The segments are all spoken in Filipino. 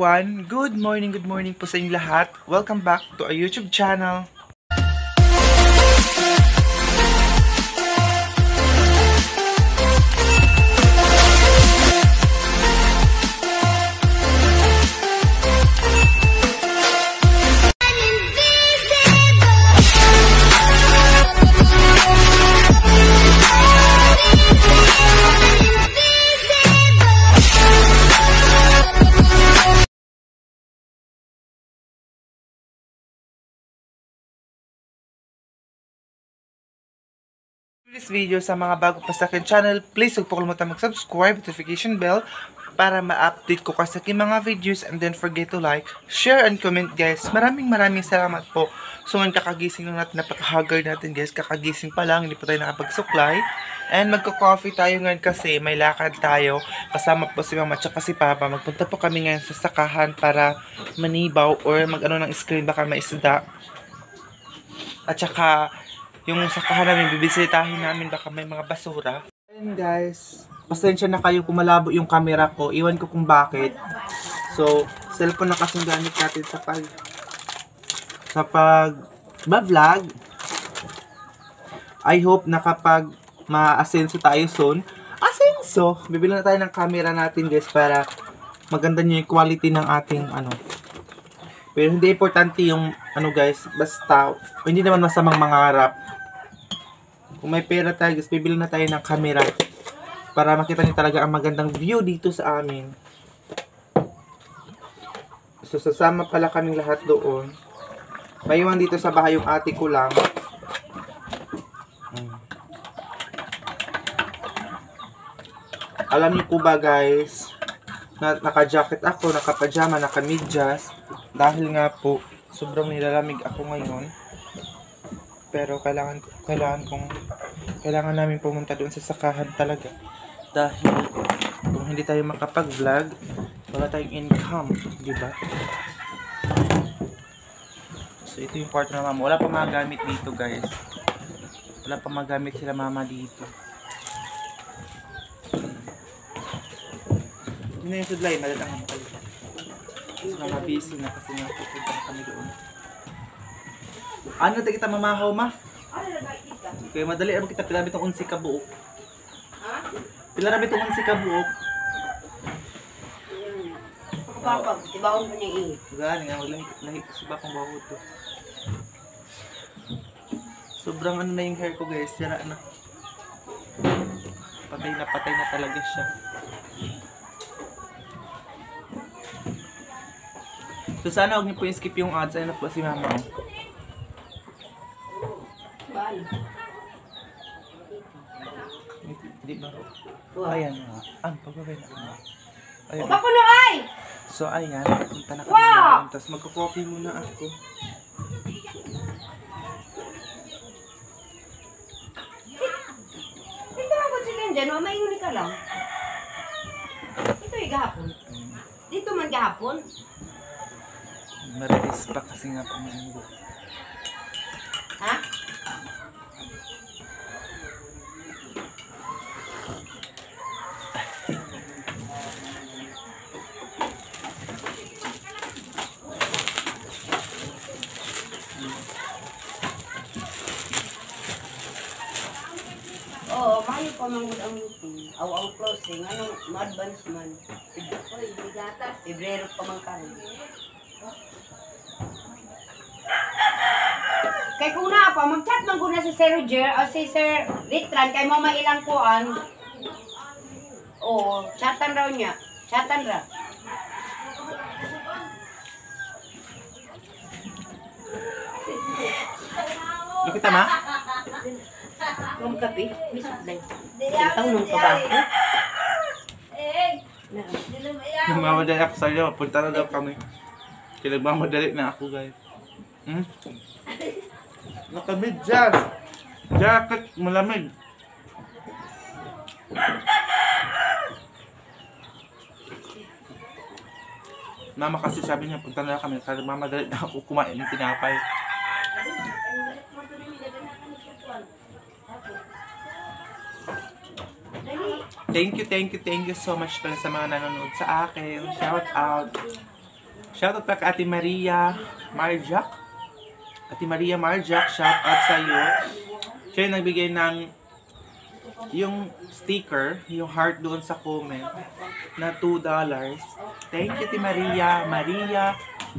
everyone! Good morning po sa inyong lahat. Welcome back to our YouTube channel. This video sa mga bago pa sa akin channel, please huwag po kalimutan mag-subscribe, notification bell para ma-update ko kasi aking mga videos, and then forget to like, share, and comment guys. Maraming salamat po. So ngayon kakagising lang natin, napaka-haggard natin guys, kakagising pa lang, hindi pa tayo nakapagsuklay. And magko-coffee tayo ngayon kasi may lakad tayo. Kasama po si mama at si papa. Magpunta po kami ngayon sa sakahan para manibaw or mag-ano ng screen, baka may isda. At saka yung sakahan namin, bibisitahin namin, baka may mga basura. Ayun guys, pasensya na kayo kung malabo yung camera ko. Iwan ko kung bakit. So, cellphone na kasing gamit natin sa pag-vlog. I hope na kapag ma-asenso tayo soon, bibili na tayo ng camera natin guys para maganda nyo yung quality ng ating Pero hindi importante yung guys, basta hindi naman masamang mangarap. Kung may pera tayo guys, bibili na tayo ng camera para makita niyo talaga ang magandang view dito sa amin. So sasama pala kaming lahat doon. Mayroon dito sa bahay yung ate ko lang. Alam niyo po ba guys, naka-jacket ako, naka-pajama, naka-medyas. Dahil nga po, sobrang nilalamig ako ngayon. Pero kailangan namin pumunta doon sa sakahan talaga. Dahil kung hindi tayo makapag-vlog, wala tayong income, di ba? So ito yung part na mama. Wala pa magamit dito guys. Wala pa magamit sila mama dito. Yun na yung sudlay, madalang ang palitan. So, mga busy na kasi nga pupunta na kami doon. Ano natin kita mamahaw ma? Okay, madali naman kita. Pila itong unsi ka buok. Pila naman itong unsi ka buok. Papa, tibaon mo niya Gani nga, lahi kasi ba kung baho ito. Sobrang na yung hair ko guys. Sira na. Patay na talaga siya. So sana huwag niyo po skip yung ads. Ayun na po si mama. Hindi ba? Ayan nga. Pagbabay na. Ayan. Papuno ay! So ayan, punta na kami namin. Tapos magko-coffee muna ako. Ito ako chicken dyan, maingon ka lang. Ito ay gahapon. Dito man gahapon. Marilis pa kasi nga pamanggo. Ha? Oo, mayo pa manggod ang meeting. Ang closing. Anong ma-advance man? Oy, bigatas. Febrero pa man karon. Kay kung na pa, mag-chat man na si Sir Roger o si Sir Litran kay mama ilang kuan. Oo, chatan raw niya. Chatan ra. Ano kita ma? Kung kape, bisip lang. Taw nung kabaho. Nagmamadali ako sa'yo. Punta na daw kami. Kaya nagmamadali na ako guys. Naka-medyas. Jacket, malamig. Mama kasi sabi niya, punta na kami. Kaya nagmamadali na ako kumain ng tinapay. Thank you so much pala sa mga nanonood sa akin. Shout out. Shoutout pa kay Ate Maria Marjac. Ate Maria Marjac, shoutout sa iyo. Siya yung nagbigay ng yung sticker, yung heart doon sa comment na $2. Thank you, Ate Maria. Maria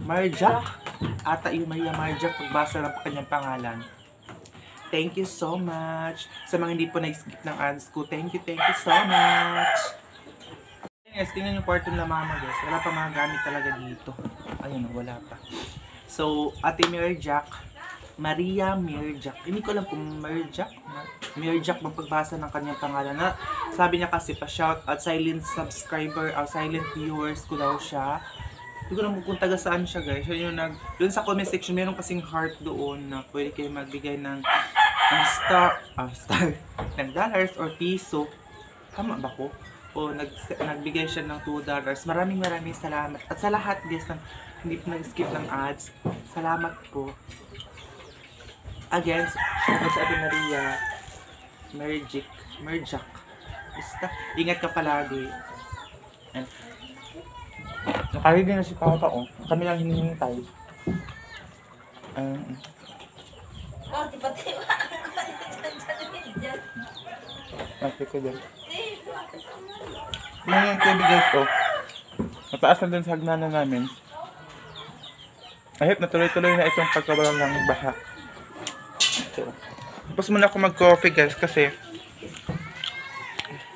Marjac. Ata yung Maria Marjac, pagbasa ng kanyang pangalan. Thank you so much. Sa mga hindi po nag-skip ng ads ko, thank you so much. Guys, tingnan yung kwarto na mama, guys. Wala pa mga gamit talaga dito. Ayun, wala pa. So, Ate Mirjak, Maria Mirjak. Hindi ko alam kung Mirjak bang pagbasa ng kanyang pangalan. Na, sabi niya kasi pa-shout at silent subscriber, silent viewers ko daw siya. Hindi ko alam kung taga saan siya, guys. Yun yung doon sa comment section, meron kasing heart doon na pwede kayo magbigay ng ng dollars or piso. Tama ba ko? O nagbigay siya ng $2. Maraming salamat. At sa lahat, guys, na hindi po nag-skip ng ads, salamat po. Again, shoutout sa Ate Maria Mirjak. Basta, ingat ka palagi. And nakaready na si Papa, oh. Kami lang hinihintay. Oh, tiba-tiba. Masih ko dyan. Ngayon, kaibigan ko. Mataas na dun sa hagnanan namin. Ahit, natuloy-tuloy na itong pagkawalan ng baha. So, tapos muna ako mag-coffee, guys, kasi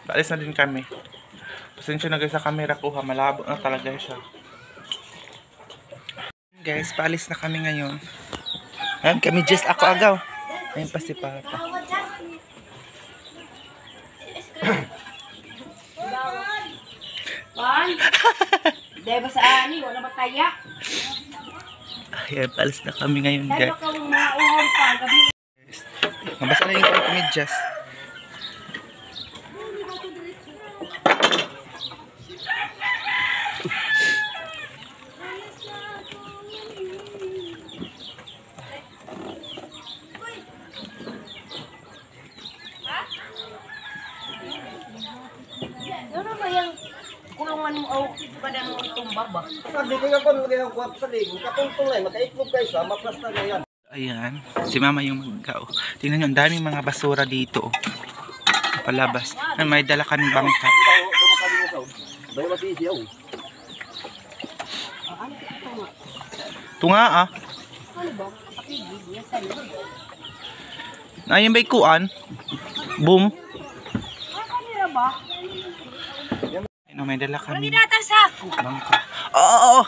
paalis na din kami. Pasensya na guys sa camera ko, malabo na talaga siya. Guys, paalis na kami ngayon. Ayan, kami just ako agaw. Ayun pa si Papa. Dahil ba sa ani, wala mataya? Ayan, paalis na kami ngayon, Dahil guys. ba kang mga uhon pa, gabi? Mabasa na yung komedyas. Ano ba yung kulungan mo o pada mo itumbag ba? Sabi ko nga po, magiging kuwap sa ligo, katungtong na, makaitlog kayo sa, maplasta na yan. Ayan, si Mama yung mag-gao. Tingnan nyo, ang daming mga basura dito. Palabas. May dala kaming bangka. Bayo matisiyaw. Ito nga ah. Ano ba? Kapigid, yan sa'yo. Ayun ba ikuan? Boom. Kanina ba? Ayun, may dala kami. Nata sa ako. Bangka. Oo.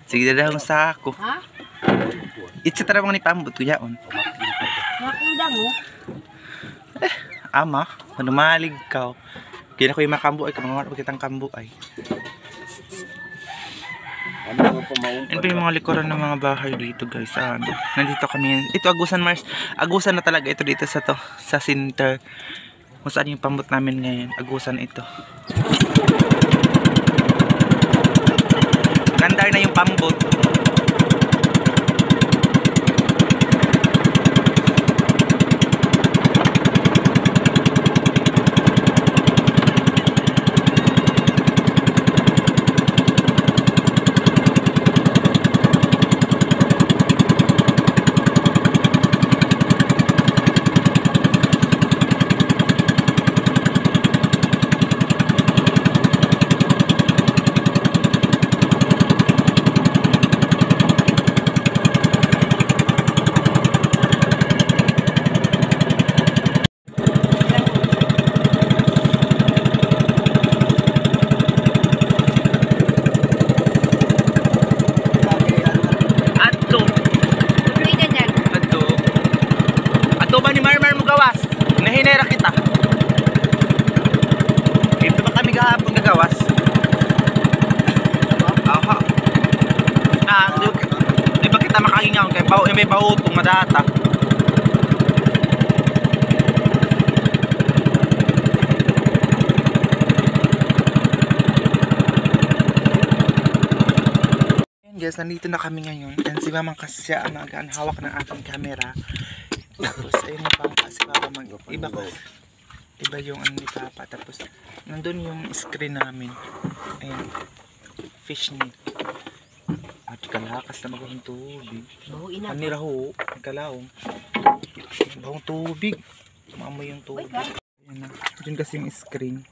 Sige, dala akong sako. Ha? Itsa tara mga ni pambot ko yaon. Nakunda mo? Ama, manumalig ka. Kaya ko yung makambo ay, kamamara pa kitang kambo ay. Ano nga pamaon Ano pa yung mga likuran ng mga bahay dito guys? Nandito kami. Ito Agusan Mars. Agusan na talaga ito dito sa center. Kung saan yung pambot namin ngayon. Agusan ito. Gandar na yung pambot. Nahinera kita. Dito ba kami gahapon gagawas? Aha. Di ba kita makagingaw kay may bahutong madata. Guys, nandito na kami ngayon. And si Mamang kasi siya ang hawak ng aking camera. Tapos ayun yung pangka si Papa iba yung ano ni Papa. Tapos nandun yung screen namin. Ayun, fish net. At kalakas na magawang tubig. Bahuin na. Panira ho, kalaong. Bagong tubig. Maamoy yung tubig. Ayan na. Diyan kasi yung screen.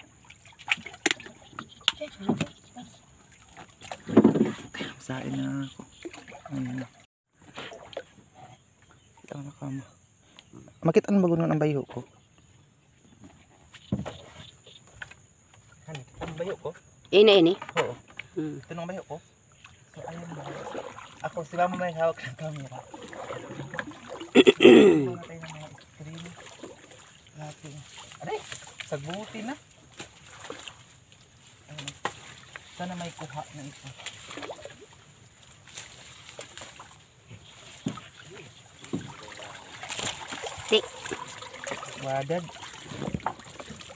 Sain na ako. Ayan na. Ito na kama. Makitaan bago nga ang bayo ko. Ano? Ang bayo ko? Ini. Oo. Hmm. Ito nang bayo ko. So ayun na. Ako si mama may hawak ng camera. Ito na tayo ng mga screen. Natin. Aray! Sagbuti na. Ayun. Sana may kuha na ito. Si. Wadad.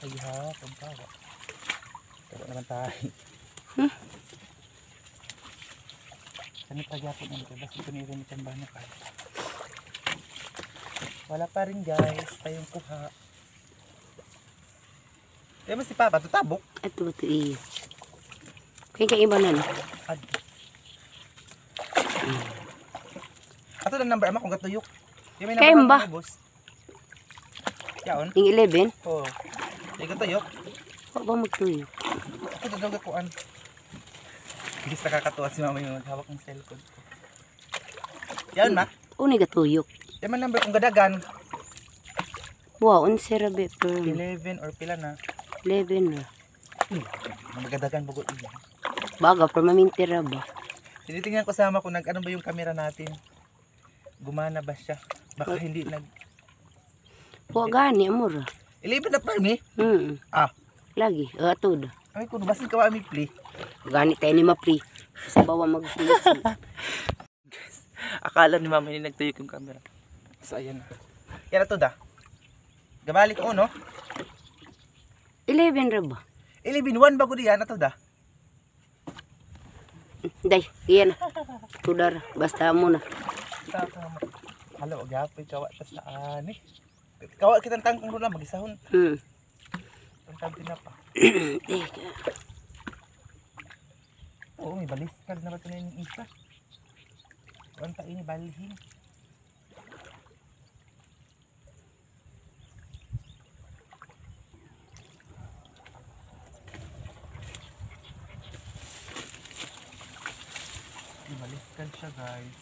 Ay ha, pampawa. Tawa naman tayo. Sanit pagyapon na ito. Basta ito nirin itong bano ka. Wala pa rin guys. Tayong kuha. Eh mas si Papa, tutabok. Ito ba ito iyo? Kaya iba na no? Ad. Ato lang number ama kung gatuyok. Yung may Kaya number ba? ako, boss. Yaon? Yung 11? Oo. Yung gatuyok. Huwag ba magtuyo? Ako dadawag akuan. Hindi nakakatuwa si mama yung naghawak ng cellphone ko. Yaon ma? Uni gatuyok. Yung may number kung gadagan. Wow, unsa ra be per 11 or pila na. 11 na. Magadagan bugot iya. Baga, per mamintira ba? Tinitingnan ko sama kung ano ba yung camera natin. Gumana ba siya? Baka hindi nag... Huwag gani, amor. 11 na pa ni? Ah. Lagi, ato da. Ay kung basin ka mi play. Gani tayo ni ma-free. Sa bawa mag-please. Akala ni mama hindi nagtuyok yung camera. So ayan na. Yan na to da. Gabalik ko no? 11 ra ba? 11-1 bago diyan na to da. Day, iyan na. Tudar, basta mo na. Tama. Halo, gapoy kawa ta sa ani. Kawa kitang tangkong ron lang magisahon. Tangkang tinapa. Oo, may baliskag na ba ito na yung isa? Wanta ini balihin. May baliskag siya guys.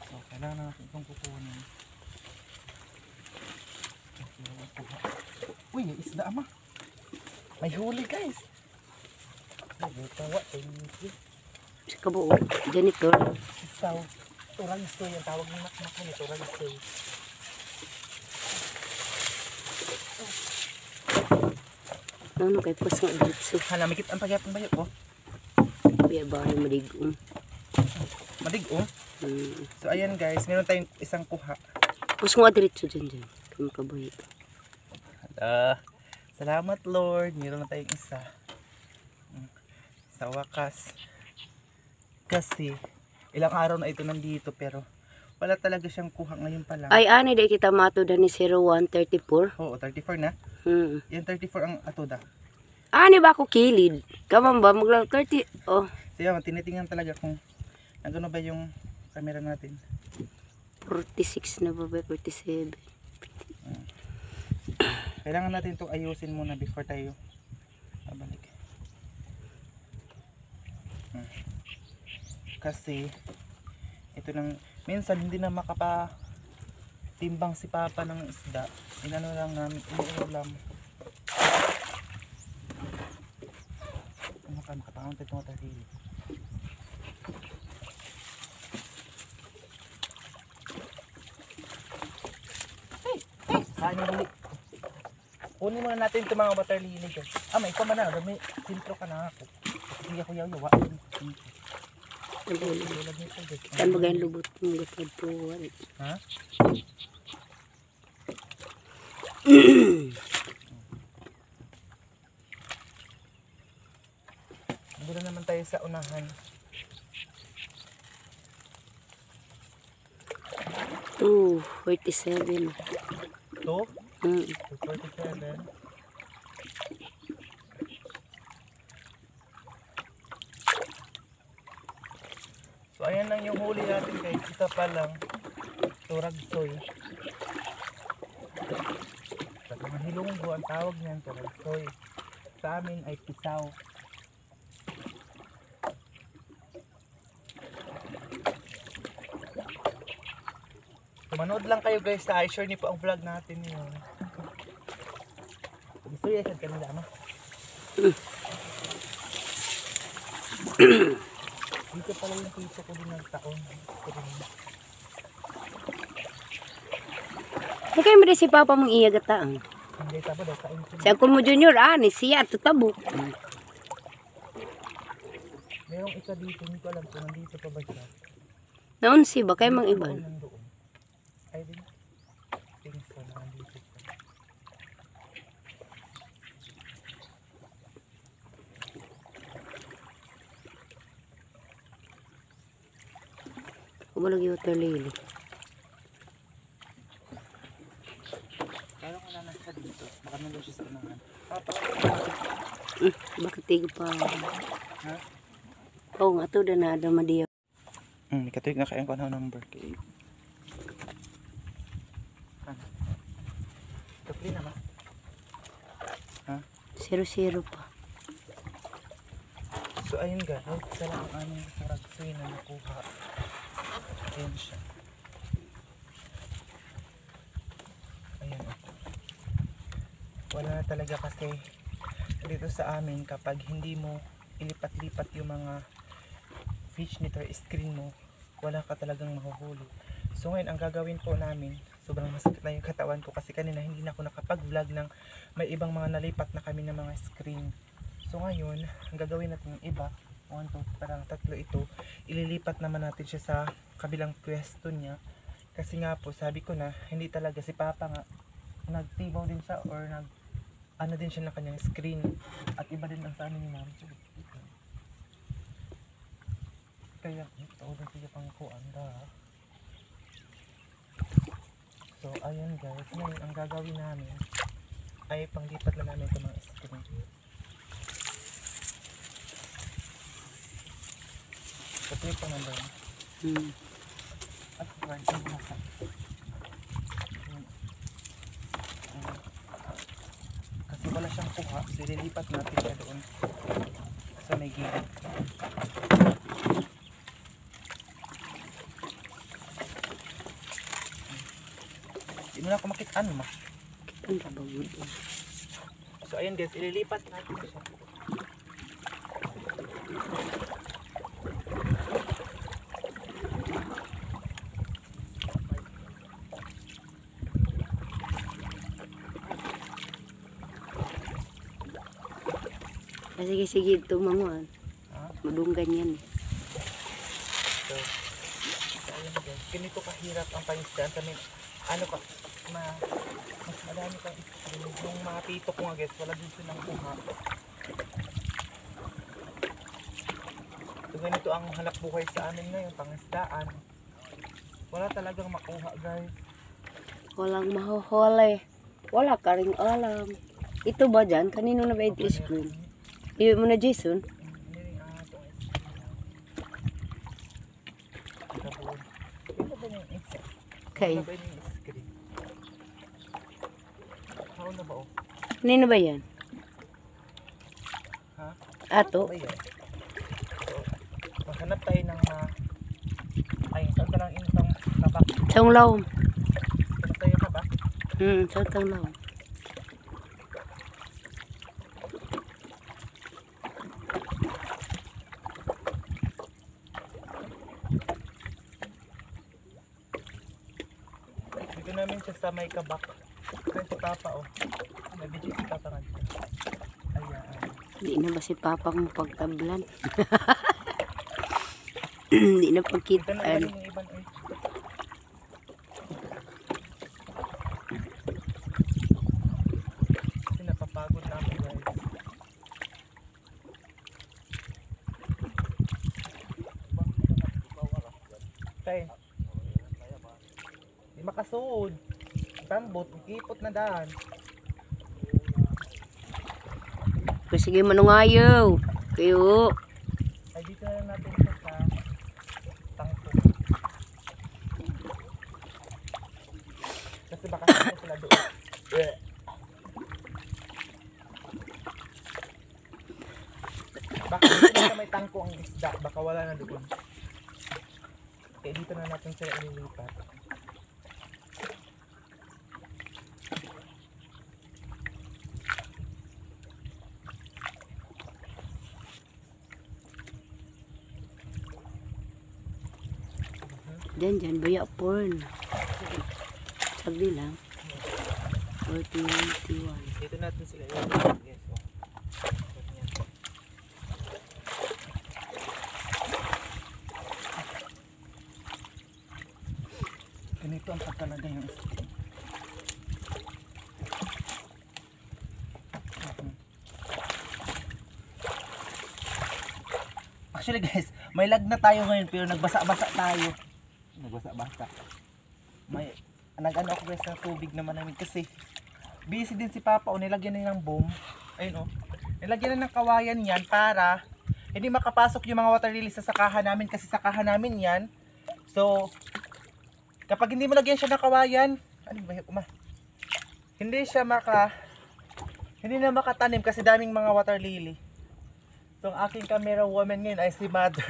So, kailangan natin itong kukunin. Uy, may isda ama. May huli guys. Tawa, Sa kabuo, janitor. isaw. Turalistoy ang tawag ng nakmak mo ni turalistoy. Ano kay pas nga dito. Halamikit ang pagyapon bayo ko. Kaya bahay maligong. Madig-o. So ayan guys, meron tayong isang kuha. Pas nga diretso dyan. Kaya makabuhi. Salamat Lord, meron na tayong isa. Sa wakas. Kasi ilang araw na ito nandito pero wala talaga siyang kuha ngayon pa lang. Ay, ani di kita matuda ni 0134. Oo, 34 na. Yan 34 ang atoda. Ani ba ako kilid? Kaman ba maglang 30? Oh, So yan, tinitingnan talaga kung ano ba yung camera natin. 46 na ba ba? 47. Kailangan natin itong ayusin muna before tayo babalik. Kasi ito nang minsan hindi na makapatimbang si Papa ng isda. Inano lang namin, iniulam. Ano ka makapangon tayo itong tarili. Kain yung huli. Kunin muna natin itong mga waterlily guys. Ah, may ikaw man na. May sintro ka na ako. Hindi ako yaw-yawa. Saan ba gayang lubot mong gatad po? Ha? Dito naman tayo sa unahan. 247. 2? 247. So ayan lang yung huli natin guys. Isa pa lang. Turagsoy. Sa mga Hilonggo, ang tawag niyan turagsoy. Sa amin ay pisaw. Manood lang kayo guys sa i-share niyo po ang vlog natin yun. Gusto niya sa kanila ma? Dito pala yung tito ko din nagtaon. Ay kayo mo si Papa mong iyagata. Hindi tabo daw kain ko. Si Uncle mo Junior, ni siya, tutabo. Merong isa dito, hindi ko alam kung nandito pa ba siya. Naon si ba kayo mang iban? Nandoon. Ay din. Tingin ko na nandito siya. Kumalag yung water lily. Kaya ko na nasa dito. Baka nandun siya sa unahan. Bakit tigo pa? Ha? Oo nga to, na madiyaw. Ikatuig na kayang ko na number kay. Ano? Kapli naman. Ha? 0-0 pa. So ayun guys, isa lang ang aming turagsoy na nakuha. Ayan siya. Ayan o. Wala na talaga kasi dito sa amin kapag hindi mo ilipat-lipat yung mga fish nito screen mo, wala ka talagang mahuhuli. So ngayon ang gagawin po namin, sobrang masakit na yung katawan ko kasi kanina hindi na ako nakapag-vlog ng may ibang mga nalipat na kami ng mga screen. So ngayon, ang gagawin natin yung iba, 1, 2, parang 3 ito, ililipat naman natin siya sa kabilang pwesto niya. Kasi nga po, sabi ko na, hindi talaga si Papa nga, nagtibaw din siya or ano din siya ng kanyang screen. At iba din ang sa amin ni Ma'am. Kaya, ito din siya pang kuanda. So, ayun guys, ngayon ang gagawin namin ay panglipat na namin ito mga screen. Kapit pa naman. At right, yung nasa. Kasi wala siyang kuha, so ililipat natin siya doon sa may gilid. Hindi mo na ako makita ano ma. Ang tabagod. So ayun guys, ililipat natin siya. Sige, tumanguan. Ha? Madunggan yan. So ayun guys, ganito kahirap ang pangisdaan sa may ano ka, mas madami kang screen. Yung mga tito ko nga guys, wala din silang kuha. So ganito ang hanap buhay sa amin ngayon, pangisdaan. Wala talagang makuha guys. Walang mahuhuli. Wala ka ring alam. Ito ba dyan? Kanino na ba ito screen? Iwi mo na Jason? Hindi rin itong screen. Ito ba yung isa? Kay. Ito ba yung screen? How na ba oh? Kanino ba yan? Ha? Ato? Ba yan? So, maghanap tayo ng ay, saan ka lang isang kabak? Isang law. Saan tayo kabak? Isang law. Dito namin siya sa may kabak. Kaya si Papa oh. Nabidyo si Papa nga dito. Ayan. Hindi na ba si Papa kong pagtablan? Hindi na Dito na pagkitaan. galing yung ibang eh. Kasi napapagod na ako guys. Tay. Di makasud. Tambot, ipot na daan. Sige, manungayaw. Kayo. Ay dito na lang natin siya sa ang isda, baka wala na doon. Kaya dito na natin sila ililipat. Dyan, baya porn. Sabi lang. 41. Dito natin sila ililipat. Yes, oh. Ganyan. Ganito ang pagkalagay ng isda. Actually guys, may lag na tayo ngayon pero nagbasa-basa tayo. Nagbasa-basa. May nag-ano ako guys ng tubig naman namin kasi busy din si Papa o nilagyan na ng boom. Ayun o. Nilagyan na ng kawayan yan para hindi makapasok yung mga water lilies sa sakahan namin kasi sakahan namin yan. So, kapag hindi mo lagyan siya ng kawayan, ano ba yun? Hindi na makatanim kasi daming mga water lily. So, ang aking camera woman ngayon ay si Mother.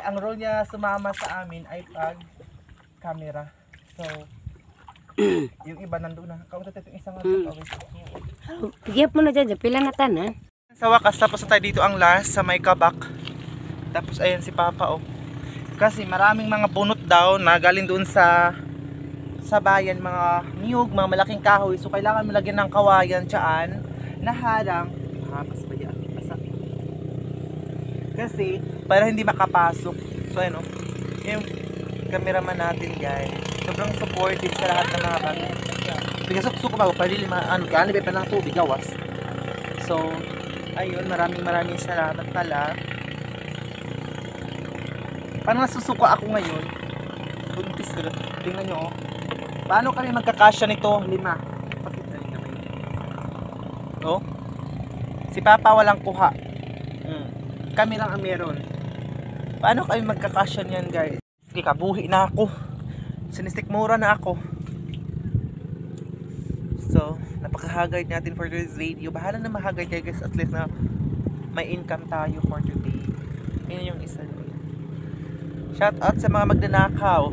Ang role niya sumama sa amin ay pag camera. So, yung iba nandoon na. Kaunta ito yung isang Pigyan mo na dyan, pila na tanan. Sa wakas, tapos na tayo dito ang last sa may kabak. Tapos ayan si Papa oh. Kasi maraming mga bunot daw na galing doon sa bayan, mga niyog, mga malaking kahoy. So kailangan mo lagyan ng kawayan dyan na harang. Kasi para hindi makapasok. So ayun oh. Yung cameraman natin guys. Sobrang supportive sa lahat ng mga bata. Pigasok-suko ba? Palili gano'n ba pa ng tubig, gawas. So, ayun, maraming salamat pala. Parang nasusuko ako ngayon. Buntis ko. Tingnan nyo, oh. Paano kami magkakasya nito? 5. Pakita rin kami. Oh. Si Papa walang kuha. Kami lang ang meron. Paano kami magkakasya niyan, guys? Sige, kabuhi na ako. Sinistik mura na ako. So, napakahagard natin for today's video. Bahala na mahagard kayo guys. At least na may income tayo for today. Yun yung isa. Shout out sa mga magnanakaw.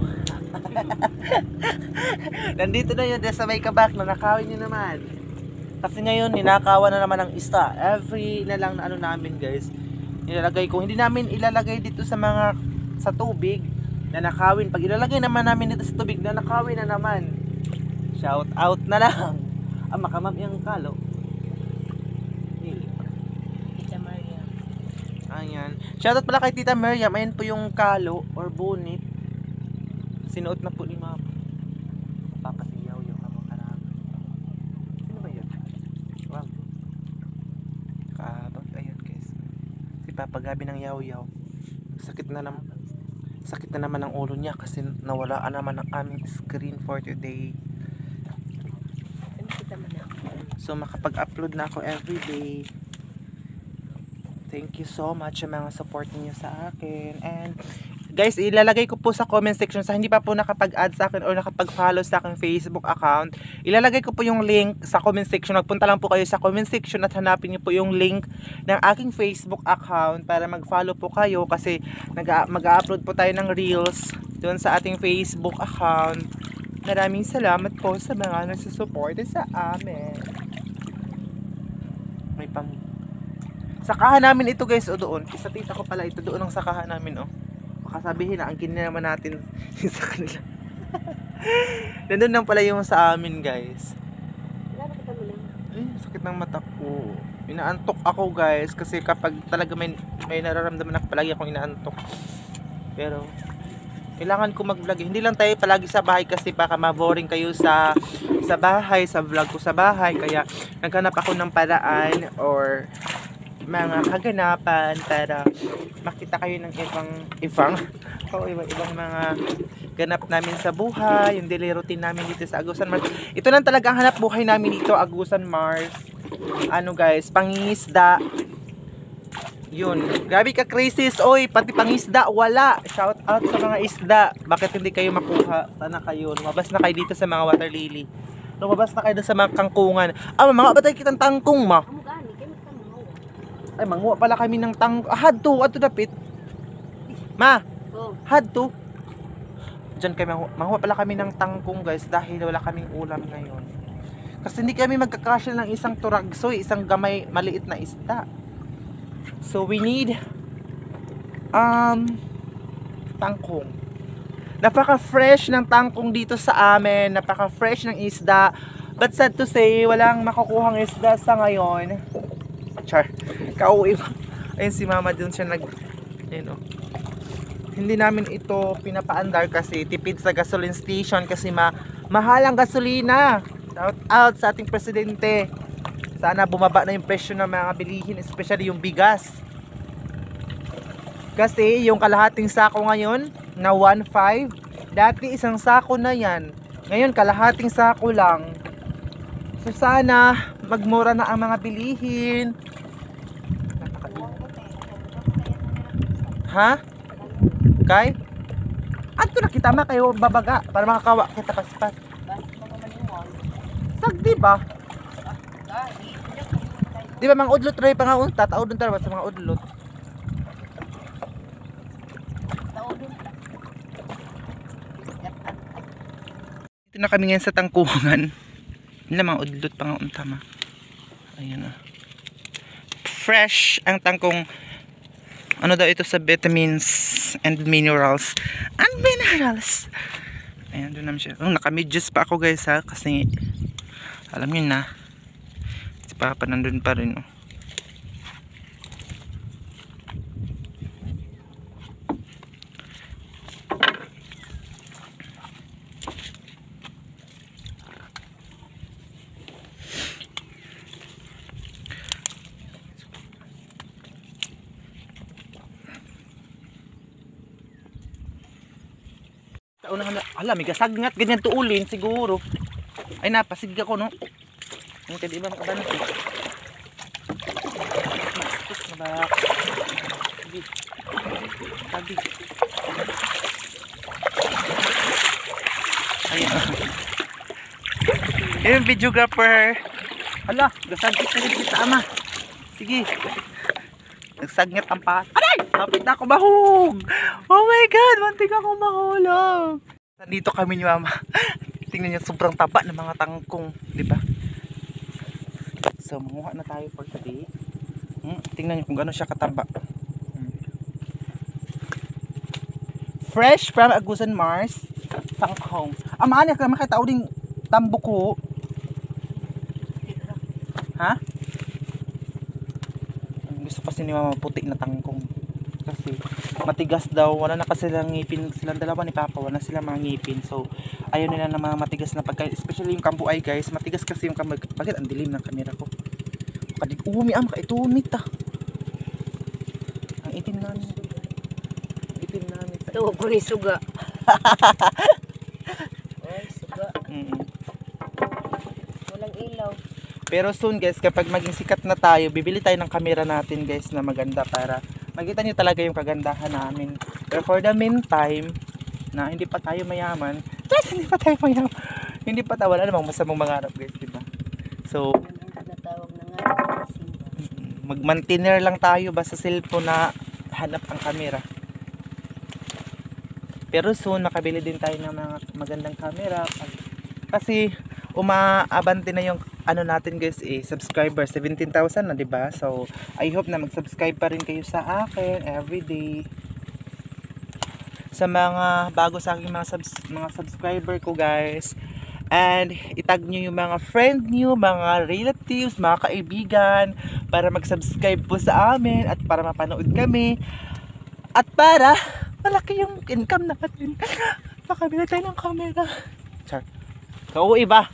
Nandito na yun sa may kabak. Nanakawin nyo naman. Kasi ngayon, ninakawan na naman ang isa. Every na lang na ano namin guys. Nilalagay ko. Hindi namin ilalagay dito sa tubig. Nanakawin. Pag ilalagay naman namin dito sa tubig, nanakawin na naman. Shout out na lang. Makamam yung kalo. Tita Maria. Ayan. Shoutout pala kay Tita Miriam. Ayan po yung kalo or bunit. Sinuot na po ni Mama. Papasiyaw yung among karami. Sino ba yun? Wow. Kabag. Ayan guys. Si Papa Gabi ng yaw-yaw. Sakit na naman ang ulo niya kasi nawalaan naman ang aming screen for today. So makapag-upload na ako everyday. Thank you so much sa mga support niyo sa akin. And guys, ilalagay ko po sa comment section sa hindi pa po nakapag-add sa akin or nakapag-follow sa aking Facebook account. Ilalagay ko po yung link sa comment section. Magpunta lang po kayo sa comment section at hanapin niyo po yung link ng aking Facebook account para mag-follow po kayo kasi mag-upload po tayo ng reels doon sa ating Facebook account. Maraming salamat po sa mga nagsusuporta sa amin. May sakahan namin ito guys o doon. Isa tita ko pala ito doon ang sakahan namin oh. Baka sabihin na ang kinin naman natin sa kanila. Nandun lang pala yung sa amin guys. Ay, sakit ng mata ko. Inaantok ako guys kasi kapag talaga may nararamdaman ako palagi akong inaantok. Pero kailangan ko mag-vlog. Hindi lang tayo palagi sa bahay kasi baka ma-boring kayo sa bahay, sa vlog ko sa bahay. Kaya naghanap ako ng paraan or mga kaganapan para makita kayo ng ibang mga ganap namin sa buhay, yung daily routine namin dito sa Agusan Mars. Ito lang talaga ang hanap buhay namin dito, Agusan Mars. Ano guys, pangingisda. Yun, grabe ka crisis, oy, pati pangisda, wala. Shout out sa mga isda. Bakit hindi kayo makuha? Sana kayo, lumabas na kayo dito sa mga water lily. Lumabas na kayo sa mga kangkungan. Mga batay kitang tangkong ma. Ay, Ay, manguha pala kami ng hadto, ato dapit. Ma, Oh, hadto. Diyan kami, manguha pala kami ng tangkong guys dahil wala kaming ulam ngayon. Kasi hindi kami magkakasya ng isang turagsoy, isang gamay, maliit na isda. So we need tangkong. Napaka-fresh ng tangkong dito sa amin, napaka-fresh ng isda. But sad to say, walang makukuhang isda sa ngayon. Char, kauwi ba? Ayun si mama dun siya ayun, oh. Hindi namin ito pinapaandar kasi tipid sa gasoline station kasi mahal ang gasolina. Shout out sa ating presidente. Sana bumaba na yung presyo ng mga bilihin, especially yung bigas. Kasi yung kalahating sako ngayon na 1.5, dati isang sako na yan. Ngayon kalahating sako lang. So sana magmura na ang mga bilihin. Ha? Kay? Ato na kita ma kayo babaga para makakawa kita paspas. Sagdi ba? Di ba mga udlot ray pa nga unta, taudon tara sa mga udlot. Dito na kami ngayon sa tangkuhan. Hindi na mga udlot pa nga unta ma. Ayun na. Fresh ang tangkong. Ano daw ito sa vitamins and minerals. And minerals. Ayan, doon naman siya. Oh, naka-medyas pa ako guys ha. Kasi, alam nyo na. Si Papa nandun pa rin. Oh. Unahan na, ala, may gasagngat, ganyan tuulin siguro. Ay, napasig ako, no? Ang kaya di ba makabanas eh. Mastos na ba? Sige. Sabi. Ayun. Yung videographer. Ala, gasagnat na rin sa ama. Sige. Nagsagnat ang paas. Aray! Kapit na ako mahug! Oh my God! Mantig ako mahulog! Nandito kami ni Mama. Tingnan niyo, sobrang taba ng mga tangkong. Diba? So, manguha na tayo for today. Tingnan niyo kung gano'n siya kataba. Fresh from Agusan Mars. Tangkong. Amahan niya ka makita uling tambuko. Ha? Gusto kasi ni Mama puti na tangkong kasi matigas daw, wala na kasi silang ngipin, silang dalawa ni Papa, wala na silang mga ngipin, so ayaw nila ng mga matigas na pagkain, especially yung kambuay guys, matigas kasi yung kambuay. Bakit ang dilim ng camera ko? Kadig-umi am ka itunit ah. Ang itim namin, itim namin sa tuwa ko ni suga. Ay, suga. Walang ilaw. Pero soon guys, kapag maging sikat na tayo, bibili tayo ng camera natin guys na maganda para makita nyo talaga yung kagandahan namin. Pero for the meantime, na hindi pa tayo mayaman, hindi pa tayo, wala namang masamang mangarap guys, diba? So, mag-maintainer lang tayo basta cellphone na hanap ang camera. Pero soon, makabili din tayo ng mga magandang camera. Kasi, umaabante na yung ano natin guys subscriber 17,000 na, diba? So I hope na mag-subscribe pa rin kayo sa akin everyday. Sa mga bago sa akin mga subscriber ko guys, and itag nyo yung mga friend nyo, mga relatives, mga kaibigan para mag-subscribe po sa amin at para mapanood kami at para malaki yung income natin. Pakabila tayo ng camera. Char. Kauwi ba?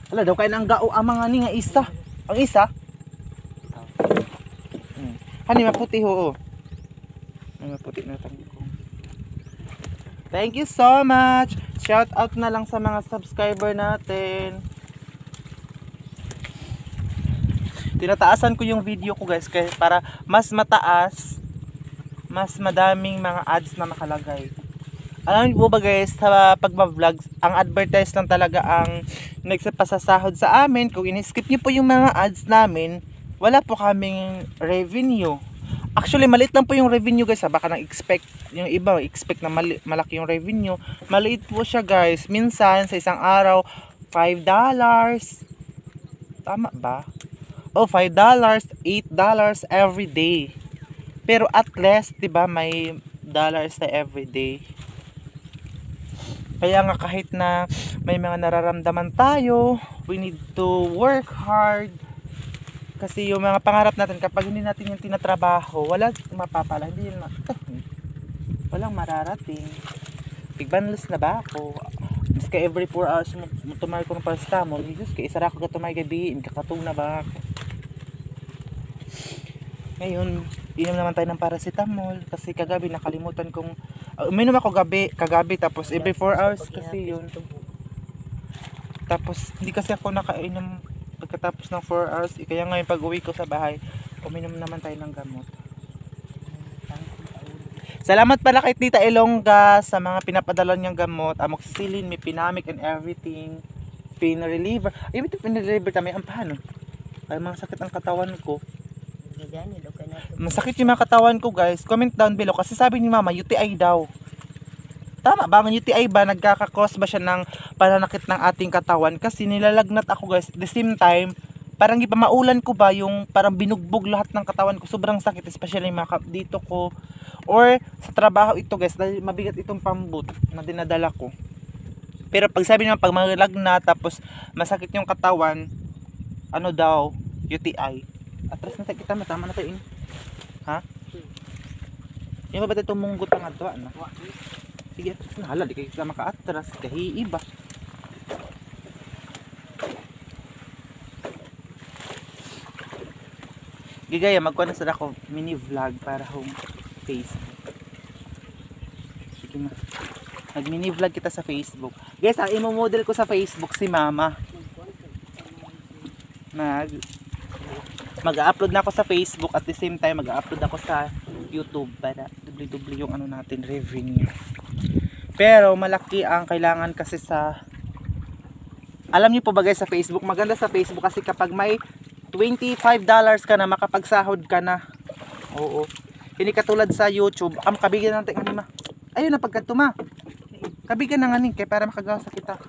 Wala daw kayo ng gao ang mga ni nga isa. Ang isa? Hani maputi ho. Ay maputi na tangko. Thank you so much. Shout out na lang sa mga subscriber natin. Tinataasan ko yung video ko guys para mas mataas, mas madaming mga ads na makalagay. Alam niyo po ba guys, sa pagba-vlog, ang advertise lang talaga ang nagsapasasahod sa amin. Kung in-skip niyo po yung mga ads namin, wala po kaming revenue. Actually, maliit lang po yung revenue guys. Baka nang expect, yung iba expect na malaki yung revenue. Maliit po siya guys. Minsan sa isang araw, $5. Tama ba? Oh, $5, $8 every day. Pero at least, 'di ba, may dollars na every day. Kaya nga kahit na may mga nararamdaman tayo, we need to work hard. Kasi yung mga pangarap natin, kapag hindi natin yung tinatrabaho, wala mapapala, hindi yun walang mararating. Tigbanless na ba ako? Mas ka every 4 hours mo tumay ko ng paracetamol, Jesus, kaya isa ra ko tumay gabihin, kakatong na ba ako? Ngayon, inom naman tayo ng paracetamol kasi kagabi nakalimutan kong uminom ako kagabi tapos every 4 hours kasi yun. Tapos hindi kasi ako nakainom pagkatapos ng 4 hours, kaya ngayon pag uwi ko sa bahay, uminom naman tayo ng gamot. Salamat pala kay Tita Elongga sa mga pinapadala niyang gamot, amoxicillin, Mepinamic and everything, pain reliever. Ay, ito pain reliever kami, ang paano? Ay, mga sakit ang katawan ko. Masakit yung mga katawan ko guys. Comment down below kasi sabi ni Mama, UTI daw. Tama ba? Ang UTI ba? Nagkakakos ba siya ng pananakit ng ating katawan? Kasi nilalagnat ako guys. At the same time, parang ipamaulan ko ba yung parang binugbog lahat ng katawan ko. Sobrang sakit. Especially dito ko. Or sa trabaho ito guys. Dahil mabigat itong pambut na dinadala ko. Pero pag sabi naman, pag malagnat tapos masakit yung katawan, ano daw? UTI. Atras na tayo kita. Matama na tayo in. Ha? Yung ba ba ito munggot ang adwa na? Sige, hala, di kayo maka-atras, kahiiba. Gigaya, magkuha na sa ako mini vlog para home Facebook. Sige na. Nag mini vlog kita sa Facebook. Guys, ang imo-model ko sa Facebook si Mama. Mag-upload na ako sa Facebook at the same time mag-upload ako sa YouTube para dubli-dubli yung ano natin, revenue. Pero malaki ang kailangan kasi sa, alam niyo po ba guys, sa Facebook, maganda sa Facebook kasi kapag may $25 ka na, makapagsahod ka na. Oo. Hindi katulad sa YouTube, ang kabigyan natin anima. Ayun na pagkatuma. Kabigyan na nga nin, kaya para makagawa sa kita.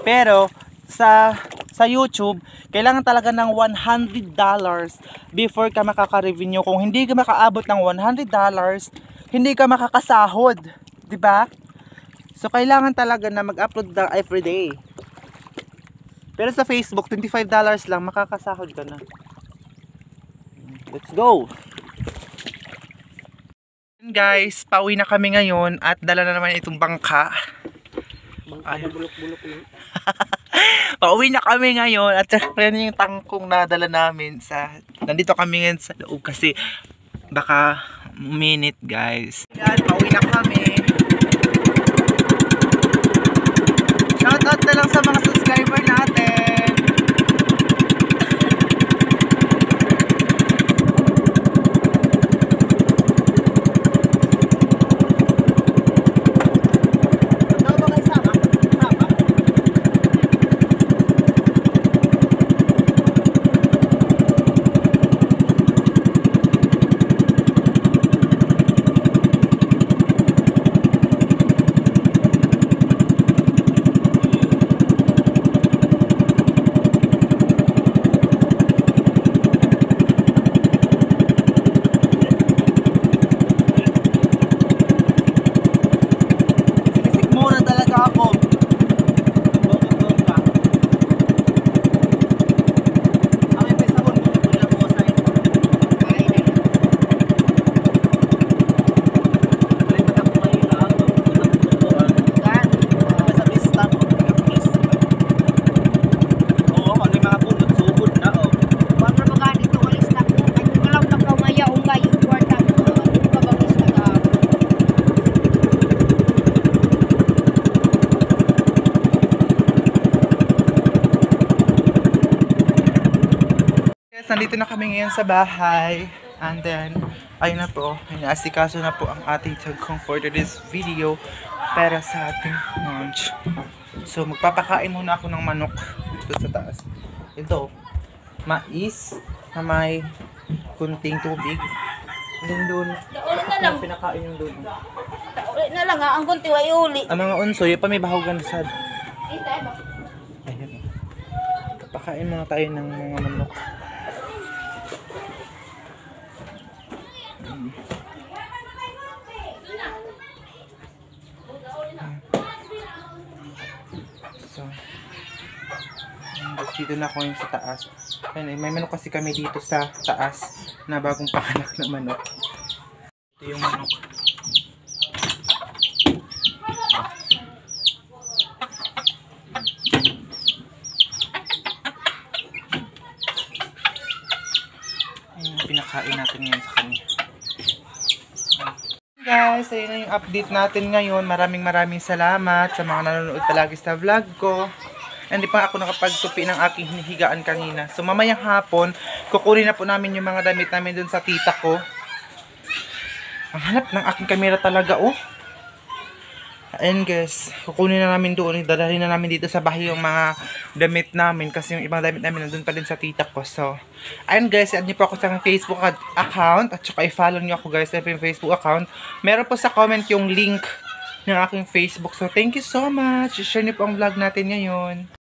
Pero sa YouTube, kailangan talaga ng $100 before ka makaka-revenue. Kung hindi ka makaabot ng $100, hindi ka makakasahod, 'di ba? So kailangan talaga na mag-upload every day. Pero sa Facebook, $25 lang makakasahod ka na. Let's go. Guys, pauwi na kami ngayon at dala na naman itong bangka. Bulok-bulok yun. Pauwi na kami ngayon at yan yung tangkong nadala namin nandito kami ngayon sa loob kasi baka minute guys. Yan, pauwi na kami. Shoutout na lang sa mga subscriber natin. Nandito na kami ngayon sa bahay. And then, ayun na po. Inaasikaso na po ang ating tagkong for this video para sa ating lunch. So, magpapakain muna ako ng manok dito sa taas. Ito, mais na may kunting tubig. And then doon, Ulit na lang. pinakain yung doon. Ulit na lang ha. Ang kunti ay uli. Ang mga unsoy, pa may bahawagan sad. Itay ba? Ayan. Pakain mga tayo ng mga manok. So, tapos dito na ako ngayon sa taas. Ayan, may manok kasi kami dito sa taas na bagong panganak na manok. Ito yung manok. Ayan, pinakain natin ngayon sa kanya. Guys, ayun na yung update natin ngayon. Maraming salamat sa mga nanonood palagi sa vlog ko. Hindi pa ako nakapagtupi ng aking hinihigaan kanina. So mamayang hapon, kukunin na po namin yung mga damit namin dun sa tita ko. Ang hanap ng aking kamera talaga, oh. Ayan guys, kukunin na namin doon. Dadalhin na namin dito sa bahay yung mga damit namin. Kasi yung ibang damit namin nandun pa din sa tita ko. So, ayan guys, add nyo po ako sa aking Facebook account. At saka i-follow nyo ako guys sa yung Facebook account. Meron po sa comment yung link ng aking Facebook. So, thank you so much. I-share nyo po ang vlog natin ngayon.